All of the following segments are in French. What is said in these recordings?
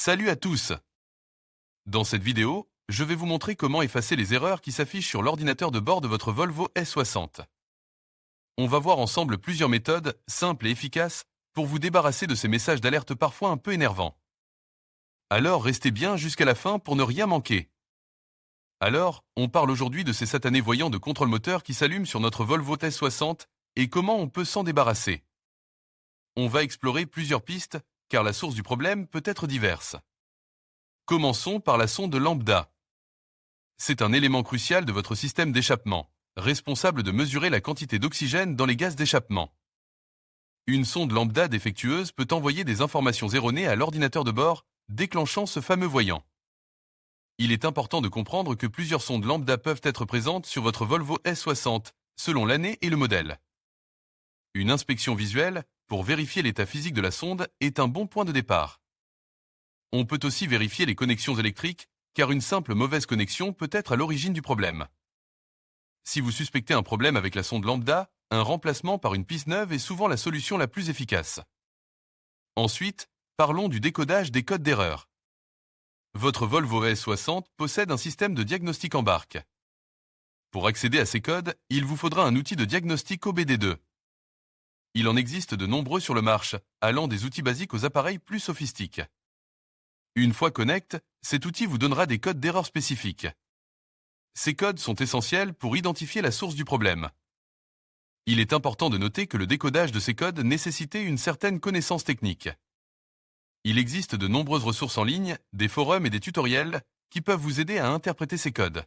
Salut à tous! Dans cette vidéo, je vais vous montrer comment effacer les erreurs qui s'affichent sur l'ordinateur de bord de votre Volvo S60. On va voir ensemble plusieurs méthodes, simples et efficaces, pour vous débarrasser de ces messages d'alerte parfois un peu énervants. Alors restez bien jusqu'à la fin pour ne rien manquer. Alors, on parle aujourd'hui de ces satanés voyants de contrôle moteur qui s'allument sur notre Volvo S60 et comment on peut s'en débarrasser. On va explorer plusieurs pistes, car la source du problème peut être diverse. Commençons par la sonde lambda. C'est un élément crucial de votre système d'échappement, responsable de mesurer la quantité d'oxygène dans les gaz d'échappement. Une sonde lambda défectueuse peut envoyer des informations erronées à l'ordinateur de bord, déclenchant ce fameux voyant. Il est important de comprendre que plusieurs sondes lambda peuvent être présentes sur votre Volvo S60, selon l'année et le modèle. Une inspection visuelle, pour vérifier l'état physique de la sonde, est un bon point de départ. On peut aussi vérifier les connexions électriques, car une simple mauvaise connexion peut être à l'origine du problème. Si vous suspectez un problème avec la sonde lambda, un remplacement par une piste neuve est souvent la solution la plus efficace. Ensuite, parlons du décodage des codes d'erreur. Votre Volvo S60 possède un système de diagnostic embarque. Pour accéder à ces codes, il vous faudra un outil de diagnostic OBD2. Il en existe de nombreux sur le marché, allant des outils basiques aux appareils plus sophistiques. Une fois connect, cet outil vous donnera des codes d'erreur spécifiques. Ces codes sont essentiels pour identifier la source du problème. Il est important de noter que le décodage de ces codes nécessitait une certaine connaissance technique. Il existe de nombreuses ressources en ligne, des forums et des tutoriels qui peuvent vous aider à interpréter ces codes.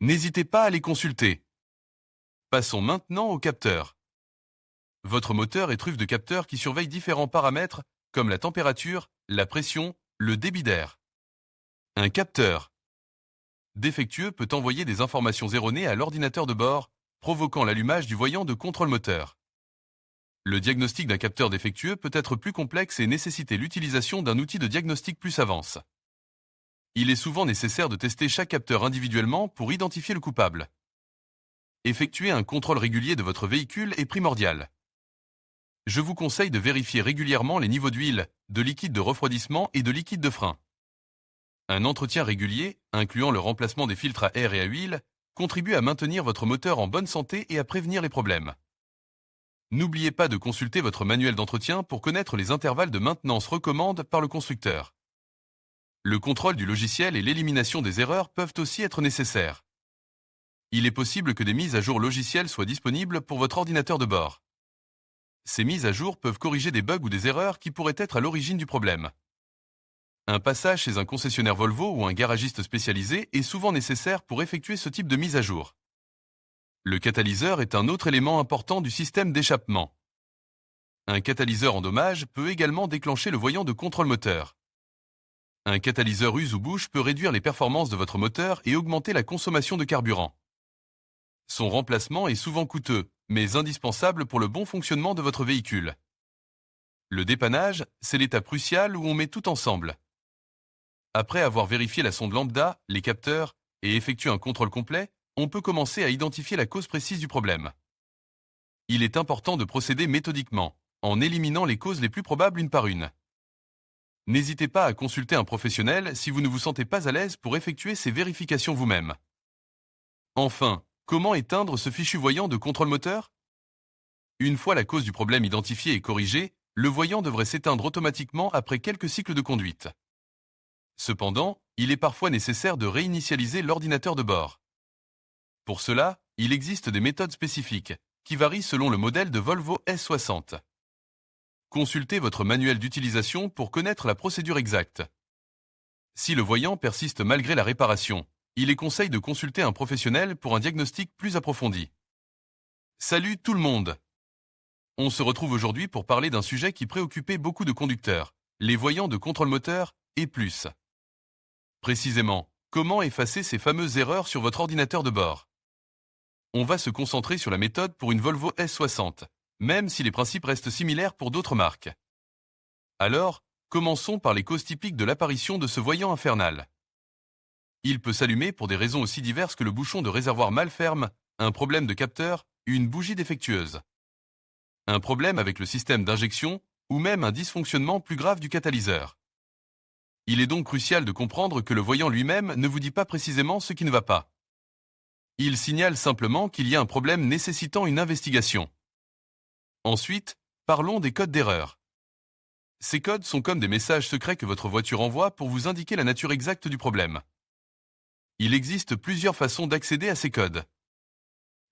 N'hésitez pas à les consulter. Passons maintenant au capteur. Votre moteur est truffe de capteurs qui surveillent différents paramètres comme la température, la pression, le débit d'air. Un capteur défectueux peut envoyer des informations erronées à l'ordinateur de bord, provoquant l'allumage du voyant de contrôle moteur. Le diagnostic d'un capteur défectueux peut être plus complexe et nécessiter l'utilisation d'un outil de diagnostic plus avancé. Il est souvent nécessaire de tester chaque capteur individuellement pour identifier le coupable. Effectuer un contrôle régulier de votre véhicule est primordial. Je vous conseille de vérifier régulièrement les niveaux d'huile, de liquide de refroidissement et de liquide de frein. Un entretien régulier, incluant le remplacement des filtres à air et à huile, contribue à maintenir votre moteur en bonne santé et à prévenir les problèmes. N'oubliez pas de consulter votre manuel d'entretien pour connaître les intervalles de maintenance recommandés par le constructeur. Le contrôle du logiciel et l'élimination des erreurs peuvent aussi être nécessaires. Il est possible que des mises à jour logicielles soient disponibles pour votre ordinateur de bord. Ces mises à jour peuvent corriger des bugs ou des erreurs qui pourraient être à l'origine du problème. Un passage chez un concessionnaire Volvo ou un garagiste spécialisé est souvent nécessaire pour effectuer ce type de mise à jour. Le catalyseur est un autre élément important du système d'échappement. Un catalyseur en dommage peut également déclencher le voyant de contrôle moteur. Un catalyseur use ou bouche peut réduire les performances de votre moteur et augmenter la consommation de carburant. Son remplacement est souvent coûteux, mais indispensable pour le bon fonctionnement de votre véhicule. Le dépannage, c'est l'étape cruciale où on met tout ensemble. Après avoir vérifié la sonde lambda, les capteurs, et effectué un contrôle complet, on peut commencer à identifier la cause précise du problème. Il est important de procéder méthodiquement, en éliminant les causes les plus probables une par une. N'hésitez pas à consulter un professionnel si vous ne vous sentez pas à l'aise pour effectuer ces vérifications vous-même. Enfin, comment éteindre ce fichu voyant de contrôle moteur? Une fois la cause du problème identifiée et corrigée, le voyant devrait s'éteindre automatiquement après quelques cycles de conduite. Cependant, il est parfois nécessaire de réinitialiser l'ordinateur de bord. Pour cela, il existe des méthodes spécifiques, qui varient selon le modèle de Volvo S60. Consultez votre manuel d'utilisation pour connaître la procédure exacte. Si le voyant persiste malgré la réparation, il est conseil de consulter un professionnel pour un diagnostic plus approfondi. Salut tout le monde! On se retrouve aujourd'hui pour parler d'un sujet qui préoccupait beaucoup de conducteurs, les voyants de contrôle moteur et plus. Précisément, comment effacer ces fameuses erreurs sur votre ordinateur de bord? On va se concentrer sur la méthode pour une Volvo S60, même si les principes restent similaires pour d'autres marques. Alors, commençons par les causes typiques de l'apparition de ce voyant infernal. Il peut s'allumer pour des raisons aussi diverses que le bouchon de réservoir mal ferme, un problème de capteur, une bougie défectueuse. Un problème avec le système d'injection ou même un dysfonctionnement plus grave du catalyseur. Il est donc crucial de comprendre que le voyant lui-même ne vous dit pas précisément ce qui ne va pas. Il signale simplement qu'il y a un problème nécessitant une investigation. Ensuite, parlons des codes d'erreur. Ces codes sont comme des messages secrets que votre voiture envoie pour vous indiquer la nature exacte du problème. Il existe plusieurs façons d'accéder à ces codes.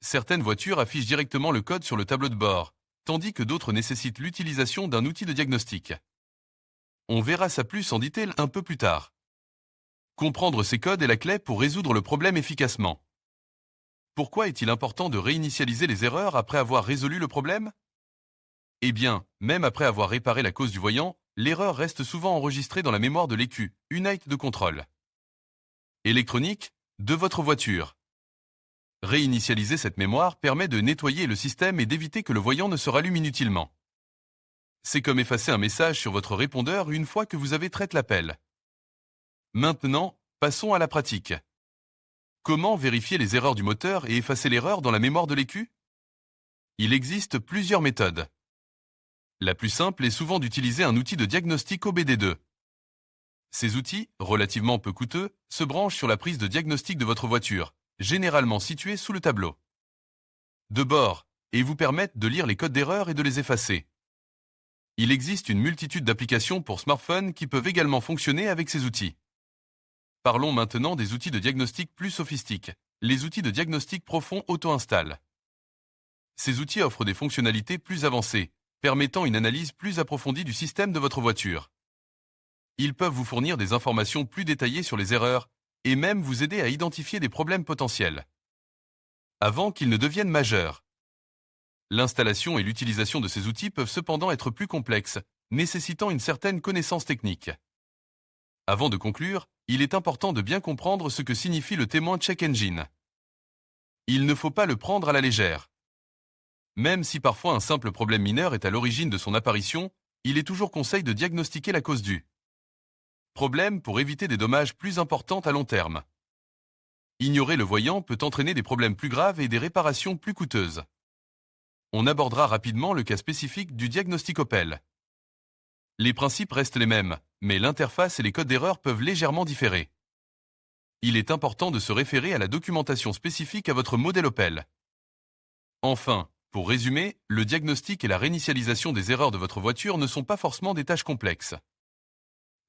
Certaines voitures affichent directement le code sur le tableau de bord, tandis que d'autres nécessitent l'utilisation d'un outil de diagnostic. On verra ça plus en détail un peu plus tard. Comprendre ces codes est la clé pour résoudre le problème efficacement. Pourquoi est-il important de réinitialiser les erreurs après avoir résolu le problème? Eh bien, même après avoir réparé la cause du voyant, l'erreur reste souvent enregistrée dans la mémoire de l'EQ, unité de contrôle électronique de votre voiture. Réinitialiser cette mémoire permet de nettoyer le système et d'éviter que le voyant ne se rallume inutilement. C'est comme effacer un message sur votre répondeur une fois que vous avez traité l'appel. Maintenant, passons à la pratique. Comment vérifier les erreurs du moteur et effacer l'erreur dans la mémoire de l'EQ? Il existe plusieurs méthodes. La plus simple est souvent d'utiliser un outil de diagnostic OBD2. Ces outils, relativement peu coûteux, se branchent sur la prise de diagnostic de votre voiture, généralement située sous le tableau de bord, et vous permettent de lire les codes d'erreur et de les effacer. Il existe une multitude d'applications pour smartphones qui peuvent également fonctionner avec ces outils. Parlons maintenant des outils de diagnostic plus sophistiqués, les outils de diagnostic profond auto-install. Ces outils offrent des fonctionnalités plus avancées, permettant une analyse plus approfondie du système de votre voiture. Ils peuvent vous fournir des informations plus détaillées sur les erreurs et même vous aider à identifier des problèmes potentiels avant qu'ils ne deviennent majeurs. L'installation et l'utilisation de ces outils peuvent cependant être plus complexes, nécessitant une certaine connaissance technique. Avant de conclure, il est important de bien comprendre ce que signifie le témoin check engine. Il ne faut pas le prendre à la légère. Même si parfois un simple problème mineur est à l'origine de son apparition, il est toujours conseil de diagnostiquer la cause du problème pour éviter des dommages plus importants à long terme. Ignorer le voyant peut entraîner des problèmes plus graves et des réparations plus coûteuses. On abordera rapidement le cas spécifique du diagnostic Opel. Les principes restent les mêmes, mais l'interface et les codes d'erreur peuvent légèrement différer. Il est important de se référer à la documentation spécifique à votre modèle Opel. Enfin, pour résumer, le diagnostic et la réinitialisation des erreurs de votre voiture ne sont pas forcément des tâches complexes.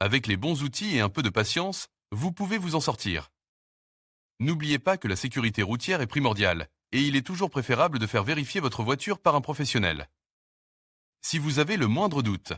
Avec les bons outils et un peu de patience, vous pouvez vous en sortir. N'oubliez pas que la sécurité routière est primordiale, et il est toujours préférable de faire vérifier votre voiture par un professionnel. Si vous avez le moindre doute,